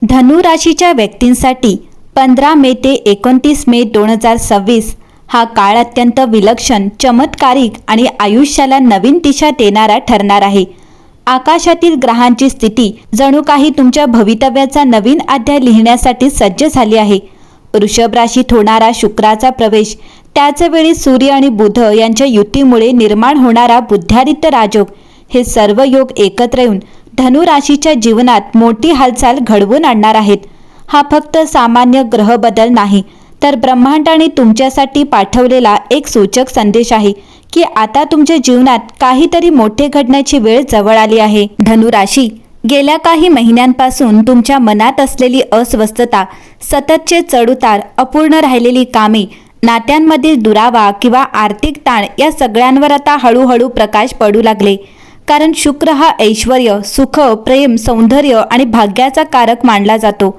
धनु राशीच्या व्यक्तींसाठी 15 मे ते 29 मे 2026 हा काळ अत्यंत विलक्षण, चमत्कारिक आणि आयुष्याला नवीन दिशा देणारा ठरणार आहे. आकाशातील ग्रहांची स्थिती जणू काही तुमच्या भवितव्याचा नवीन अध्याय लिहिण्यासाठी सज्ज झाली आहे. वृषभ राशीत होणारा शुक्राचा प्रवेश, त्याच वेळी सूर्य आणि बुध यांच्या युतीमुळे निर्माण होणारा बुद्ध्यादित्य राजयोग, हे सर्व योग एकत्र येऊन धनु राशीच्या जीवनात मोठी हालचाल घडवून आणणार आहेत. हा फक्त सामान्य ग्रह बदल नाही, तर ब्रह्मांडाने तुमच्यासाठी पाठवलेला एक सूचक संदेश आहे की आता तुमच्या जीवनात काहीतरी मोठे घडण्याची वेळ जवळ आली आहे. धनु राशी, गेल्या काही महिन्यांपासून तुमच्या मनात असलेली अस्वस्थता, सततचे चढउतार, अपूर्ण राहिलेली कामे, नात्यांमधील दुरावा किंवा आर्थिक ताण या सगळ्यांवर आता हळूहळू प्रकाश पडू लागले. कारण शुक्र हा ऐश्वर्य, सुख, प्रेम, सौंदर्य आणि भाग्याचा कारक मानला जातो.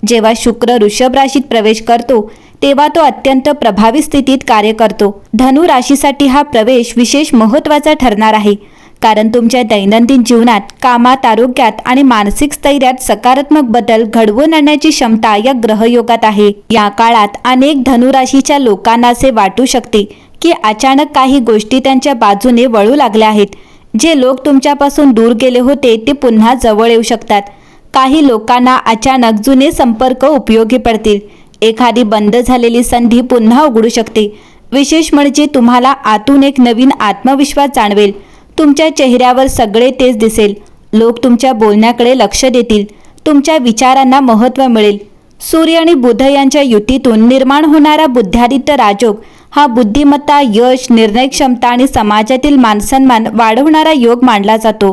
जेव्हा शुक्र वृषभ राशीत प्रवेश करतो तेव्हा तो अत्यंत प्रभावी स्थितीत कार्य करतो. धनु राशीसाठी हा प्रवेश विशेष महत्त्वाचा ठरणार आहे, कारण तुमच्या दैनंदिन जीवनात, कामात, आरोग्यात आणि मानसिक स्थैर्यात सकारात्मक बदल घडवून आणण्याची क्षमता या ग्रहयोगात आहे. या काळात अनेक धनु राशीच्या लोकांना असे वाटू शकते की अचानक काही गोष्टी त्यांच्या बाजूने वळू लागल्या आहेत. जे लोक तुमच्यापासून दूर गेले होते ते पुन्हा जवळ येऊ शकतात. काही लोकांना अचानक जुने संपर्क उपयोगी पडतील. एखादी बंद झालेली संधी पुन्हा उघडू शकते. विशेष म्हणजे तुम्हाला आतून एक नवीन आत्मविश्वास जाणवेल. तुमच्या चेहऱ्यावर सगळे तेच दिसेल. लोक तुमच्या बोलण्याकडे लक्ष देतील. तुमच्या विचारांना महत्त्व मिळेल. सूर्य आणि बुध यांच्या युतीतून निर्माण होणारा बुद्ध्यादित्य राजयोग हा बुद्धिमत्ता, यश, निर्णय क्षमता आणि समाजातील मानसन्मान वाढवणारा योग मानला जातो.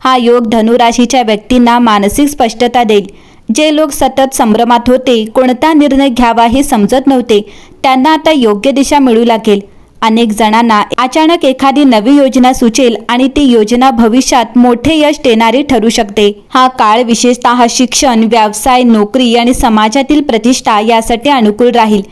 हा योग धनु राशीच्या व्यक्तींना मानसिक स्पष्टता देईल. जे लोक सतत संभ्रमात होते, कोणता निर्णय घ्यावा हे समजत नव्हते, त्यांना आता योग्य दिशा मिळू लागेल. अनेक जणांना अचानक एखादी नवी योजना सुचेल आणि ती योजना भविष्यात मोठे यश देणारी ठरू शकते. हा काळ विशेषतः शिक्षण, व्यवसाय, नोकरी आणि समाजातील प्रतिष्ठा यासाठी अनुकूल राहील.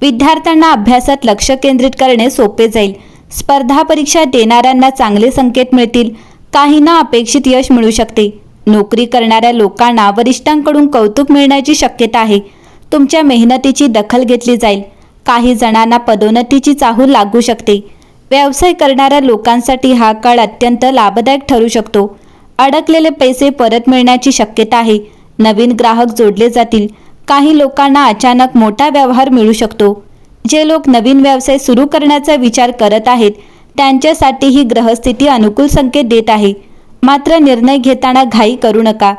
विद्यार्थ्यांना अभ्यासात लक्ष केंद्रित करणे सोपे जाईल. स्पर्धा परीक्षा देणाऱ्यांना चांगले संकेत मिळतील. काहींना अपेक्षित यश मिळू शकते. नोकरी करणाऱ्या लोकांना वरिष्ठांकडून कौतुक मिळण्याची शक्यता आहे. तुमच्या मेहनतीची दखल घेतली जाईल. काही जणांना पदोन्नतीची चाहूल लागू शकते. व्यवसाय करणाऱ्या लोकांसाठी हा काळ अत्यंत लाभदायक ठरू शकतो. अडकलेले पैसे परत मिळण्याची शक्यता आहे. नवीन ग्राहक जोडले जातील. काही लोकांना अचानक मोठा व्यवहार मिळू शकतो. जे लोक नवीन व्यवसाय सुरू करण्याचा विचार करत आहेत त्यांच्यासाठी ही ग्रहस्थिती अनुकूल संकेत देत आहे. मात्र निर्णय घेताना घाई करू नका.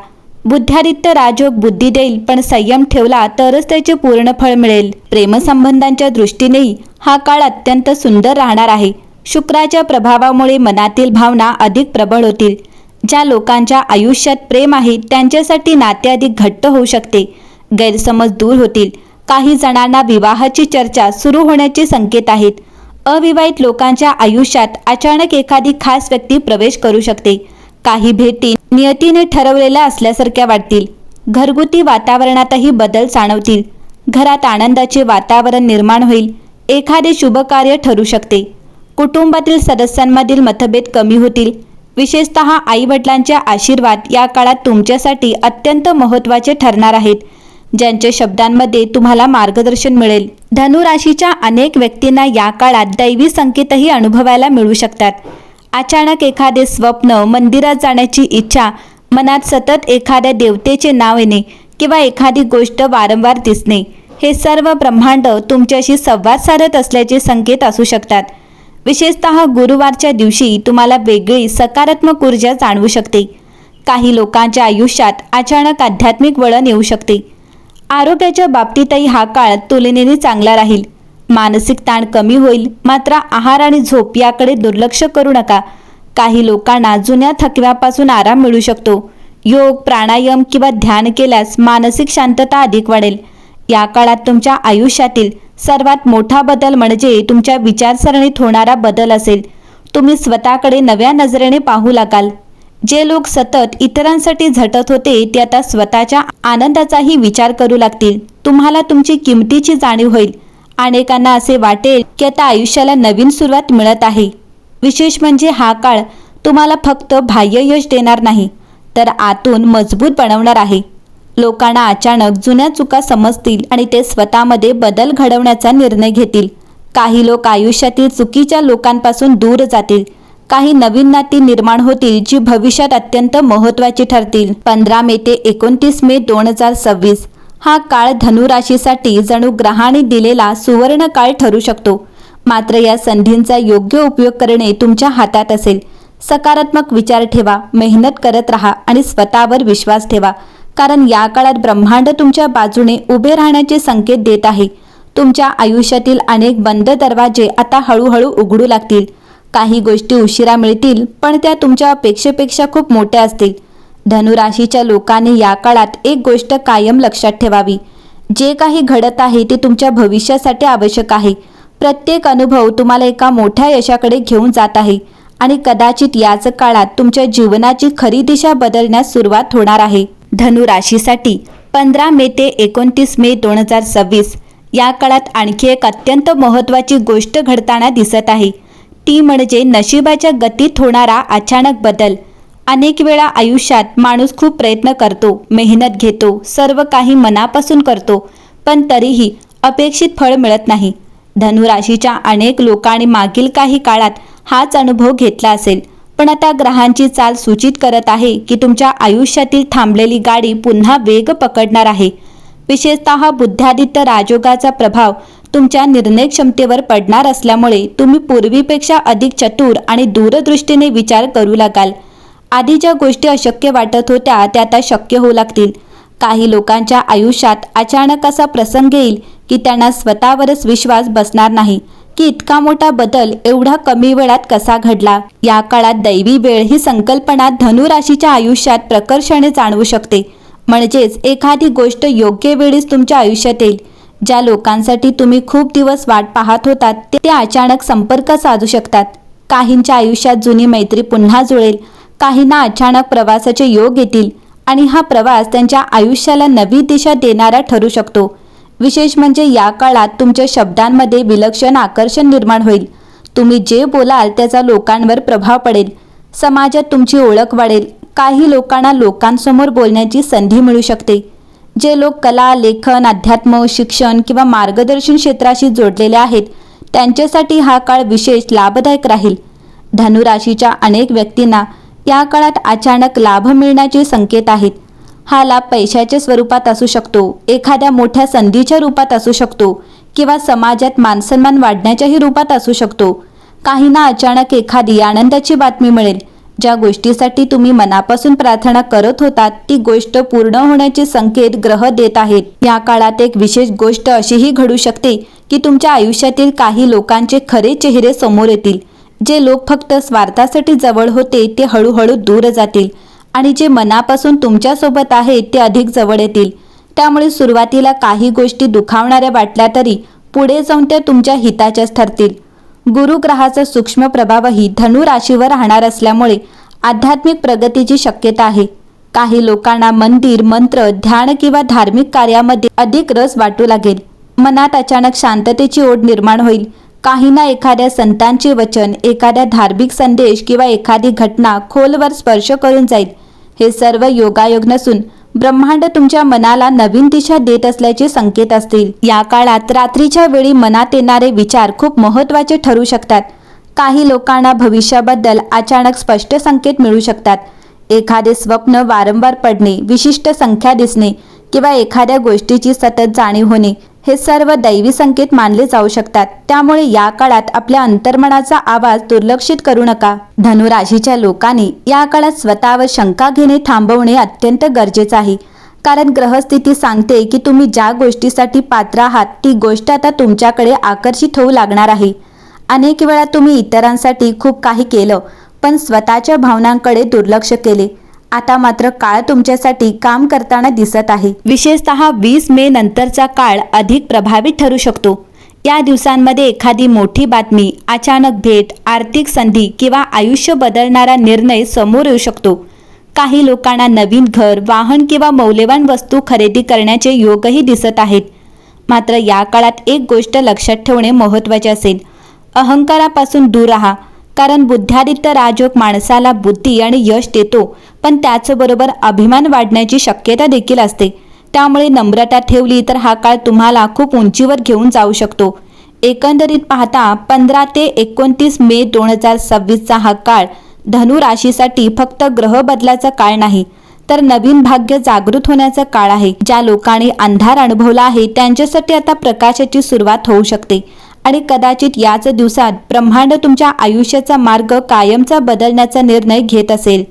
बुद्ध्यादित्य राजयोग बुद्धी देईल, पण संयम ठेवला तरच त्याचे पूर्ण फळ मिळेल. प्रेमसंबंधांच्या दृष्टीनेही हा काळ अत्यंत सुंदर राहणार आहे. शुक्राच्या प्रभावामुळे मनातील भावना अधिक प्रबळ होतील. ज्या लोकांच्या आयुष्यात प्रेम आहे त्यांच्यासाठी नाते अधिक घट्ट होऊ शकते. गैरसमज दूर होतील. काही जणांना विवाहाची चर्चा सुरू होण्याचे संकेत आहेत. अविवाहित लोकांच्या आयुष्यात अचानक एखादी खास व्यक्ती प्रवेश करू शकते. काही भेटी नियतीने ठरवलेल्या असल्यासारख्या वाटतील. घरगुती वातावरणातही बदल जाणवतील. घरात आनंदाचे वातावरण निर्माण होईल. एखादे शुभ कार्य ठरू शकते. कुटुंबातील सदस्यांमधील मतभेद कमी होतील. विशेषतः आई वडिलांचे आशीर्वाद या काळात तुमच्यासाठी अत्यंत महत्त्वाचे ठरणार आहेत. ज्यांच्या शब्दांमध्ये तुम्हाला मार्गदर्शन मिळेल. धनु राशीच्या अनेक व्यक्तींना या काळात दैवी संकेतही अनुभवायला मिळू शकतात. अचानक एखादे स्वप्न, मंदिरात जाण्याची इच्छा, मनात सतत एखाद्या देवतेचे नाव येणे किंवा एखादी गोष्ट वारंवार दिसणे, हे सर्व ब्रह्मांड तुमच्याशी संवाद साधत असल्याचे संकेत असू शकतात. विशेषतः गुरुवारच्या दिवशी तुम्हाला वेगळी सकारात्मक ऊर्जा जाणवू शकते. काही लोकांच्या आयुष्यात अचानक आध्यात्मिक वळण येऊ शकते. आरोग्याच्या बाबतीतही हा काळ तुलनेने चांगला राहील. मानसिक ताण कमी होईल. मात्र आहार आणि झोप याकडे दुर्लक्ष करू नका. काही लोकांना जुन्या थकव्यापासून आराम मिळू शकतो. योग, प्राणायाम किंवा ध्यान केल्यास मानसिक शांतता अधिक वाढेल. या काळात तुमच्या आयुष्यातील सर्वात मोठा बदल म्हणजे तुमच्या विचारसरणीत होणारा बदल असेल. तुम्ही स्वतःकडे नव्या नजरेने पाहू लागाल. जे लोक सतत इतरांसाठी झटत होते ते आता स्वतःच्या आनंदाचाही विचार करू लागतील. तुम्हाला तुमची किमतीची जाणीव होईल. अनेकांना असे वाटेल की आता आयुष्याला नवीन सुरुवात मिळत आहे. विशेष म्हणजे हा काळ तुम्हाला फक्त बाह्य यश देणार नाही, तर आतून मजबूत बनवणार आहे. लोकांना अचानक जुन्या चुका समजतील आणि ते स्वतःमध्ये बदल घडवण्याचा निर्णय घेतील. काही लोक आयुष्यातील चुकीच्या लोकांपासून दूर जातील. काही नवीन नाती निर्माण होतील जी भविष्यात अत्यंत महत्त्वाची ठरतील. 15 मे ते 29 मे 2026 हा काळ धनु राशीसाठी जणू ग्रहाने दिलेला सुवर्ण काळ ठरू शकतो. मात्र या संधींचा योग्य उपयोग करणे तुमच्या हातात असेल. सकारात्मक विचार ठेवा, मेहनत करत राहा आणि स्वतःवर विश्वास ठेवा, कारण या काळात ब्रह्मांड तुमच्या बाजूने उभे राहण्याचे संकेत देत आहे. तुमच्या आयुष्यातील अनेक बंद दरवाजे आता हळूहळू उघडू लागतील. काही गोष्टी उशिरा मिळतील, पण त्या तुमच्या अपेक्षेपेक्षा खूप मोठ्या असतील. धनुराशीच्या लोकांनी या काळात एक गोष्ट कायम लक्षात ठेवावी. जे काही घडत आहे ते तुमच्या भविष्यासाठी आवश्यक आहे. प्रत्येक अनुभव तुम्हाला एका मोठ्या यशाकडे घेऊन जात आहे आणि कदाचित याच काळात तुमच्या जीवनाची खरी दिशा बदलण्यास सुरुवात होणार आहे. धनु राशीसाठी 15 मे ते 29 मे 2026 या काळात आणखी एक अत्यंत महत्त्वाची गोष्ट घडताना दिसत आहे. ती म्हणजे नशिबाच्या गतीत होणारा अचानक बदल. अनेक वेळा आयुष्यात माणूस खूप प्रयत्न करतो, मेहनत घेतो, सर्व काही मनापासून करतो, पण तरीही अपेक्षित फळ मिळत नाही. धनुराशीच्या अनेक लोकांनी मागील काही काळात हाच अनुभव घेतला असेल, पण आता ग्रहांची चाल सूचित करत आहे की तुमच्या आयुष्यातील थांबलेली गाडी पुन्हा वेग पकडणार आहे. विशेषतः बुद्ध्यादित्य राजयोगाचा प्रभाव तुमच्या निर्णय क्षमतेवर पडणार असल्यामुळे तुम्ही पूर्वीपेक्षा अधिक चतुर आणि दूरदृष्टीने विचार करू लागाल. आधी ज्या गोष्टी अशक्य वाटत होत्या त्या आता शक्य होऊ लागतील. काही लोकांच्या आयुष्यात अचानक असा प्रसंग येईल की त्यांना स्वतःवरच विश्वास बसणार नाही की इतका मोठा बदल एवढा कमी वेळात कसा घडला. या काळात दैवी वेळ ही संकल्पना धनु राशीच्या आयुष्यात प्रकर्षाने जाणवू शकते. म्हणजेच एखादी गोष्ट योग्य वेळीच तुमच्या आयुष्यात येईल. ज्या लोकांसाठी तुम्ही खूप दिवस वाट पाहत होतात ते अचानक संपर्क साधू शकतात. काहींच्या आयुष्यात जुनी मैत्री पुन्हा जुळेल. काहींना अचानक प्रवासाचे योग येतील आणि हा प्रवास त्यांच्या आयुष्याला नवी दिशा देणारा ठरू शकतो. विशेष म्हणजे या काळात तुमच्या शब्दांमध्ये विलक्षण आकर्षण निर्माण होईल. तुम्ही जे बोलाल त्याचा लोकांवर प्रभाव पडेल. समाजात तुमची ओळख वाढेल. काही लोकांना लोकांसमोर बोलण्याची संधी मिळू शकते. जे लोक कला, लेखन, अध्यात्म, शिक्षण किंवा मार्गदर्शन क्षेत्राशी जोडलेले आहेत त्यांच्यासाठी हा काळ विशेष लाभदायक राहील. धनुराशीच्या अनेक व्यक्तींना या काळात अचानक लाभ मिळण्याचे संकेत आहेत. हा लाभ पैशाच्या स्वरूपात असू शकतो, एखाद्या मोठ्या संधीच्या रूपात असू शकतो किंवा समाजात मानसन्मान वाढण्याच्याही रूपात असू शकतो. काहींना अचानक एखादी आनंदाची बातमी मिळेल. ज्या गोष्टीसाठी तुम्ही मनापासून प्रार्थना करत होतात ती गोष्ट पूर्ण होण्याचे संकेत ग्रह देत आहेत. या काळात एक विशेष गोष्ट अशीही घडू शकते की तुमच्या आयुष्यातील काही लोकांचे खरे चेहरे समोर येतील. जे लोक फक्त स्वार्थासाठी जवळ होते ते हळूहळू दूर जातील आणि जे मनापासून तुमच्यासोबत आहेत ते अधिक जवळ येतील. त्यामुळे सुरुवातीला काही गोष्टी दुखावणाऱ्या वाटल्या तरी पुढे जाऊन त्या तुमच्या हिताच्याच ठरतील. गुरु ग्रहाचा सूक्ष्म प्रभावही धनु राशीवर राहणार असल्यामुळे आध्यात्मिक प्रगतीची शक्यता आहे. काही लोकांना मंदिर, मंत्र, ध्यान किंवा धार्मिक कार्यामध्ये अधिक रस वाटू लागेल. मनात अचानक शांततेची ओढ निर्माण होईल. काहींना एखाद्या संतांचे वचन, एखाद्या धार्मिक संदेश किंवा एखादी घटना खोलवर स्पर्श करून जाईल. हे सर्व योगायोग नसून ब्रह्मांड तुमच्या मनाला नवीन दिशा देत असल्याचे संकेत असतील. या काळात रात्रीच्या वेळी मनात येणारे विचार खूप महत्त्वाचे ठरू शकतात. काही लोकांना भविष्याबद्दल अचानक स्पष्ट संकेत मिळू शकतात. एखादे स्वप्न वारंवार पडणे, विशिष्ट संख्या दिसणे किंवा एखाद्या गोष्टीची सतत जाणीव होणे हे सर्व दैवी संकेत मानले जाऊ शकतात. त्यामुळे या काळात आपल्या अंतर्मनाचा आवाज दुर्लक्षित करू नका. धनु राशीच्या लोकांनी या काळात स्वतःवर शंका घेणे थांबवणे अत्यंत गरजेचे आहे. कारण ग्रहस्थिती सांगते की तुम्ही ज्या गोष्टीसाठी पात्र आहात ती गोष्ट आता तुमच्याकडे आकर्षित होऊ लागणार आहे. अनेक वेळा तुम्ही इतरांसाठी खूप काही केलं पण स्वतःच्या भावनांकडे दुर्लक्ष केले. आता मात्र काळ तुमच्यासाठी काम करताना दिसत आहे. विशेषतः 20 मे नंतरचा काळ अधिक प्रभावी ठरू शकतो. या दिवसांमध्ये एखादी मोठी बातमी, अचानक भेट, आर्थिक संधी किंवा आयुष्य बदलणारा निर्णय समोर येऊ शकतो. काही लोकांना नवीन घर, वाहन किंवा मौल्यवान वस्तू खरेदी करण्याचे योगही दिसत आहेत. मात्र या काळात एक गोष्ट लक्षात ठेवणे महत्त्वाचे असेल. अहंकारापासून दूर राहा. कारण बुद्ध्यादित्य राजयोग माणसाला बुद्धी आणि यश देतो, पण त्याचबरोबर अभिमान वाढण्याची शक्यता देखील असते. त्यामुळे नम्रता ठेवली तर हा काळ तुम्हाला खूप उंचीवर घेऊन जाऊ शकतो. एकंदरीत पाहता 15 ते 29 मे 2026चा हा काळ धनु राशीसाठी फक्त ग्रह बदलाचा काळ नाही, तर नवीन भाग्य जागृत होण्याचा काळ आहे. ज्या लोकांनी अंधार अनुभवला आहे त्यांच्यासाठी आता प्रकाशाची सुरुवात होऊ शकते आणि कदाचित याच दिवसात ब्रह्मांड तुमच्या आयुष्याचा मार्ग कायमचा बदलण्याचा निर्णय घेत असेल.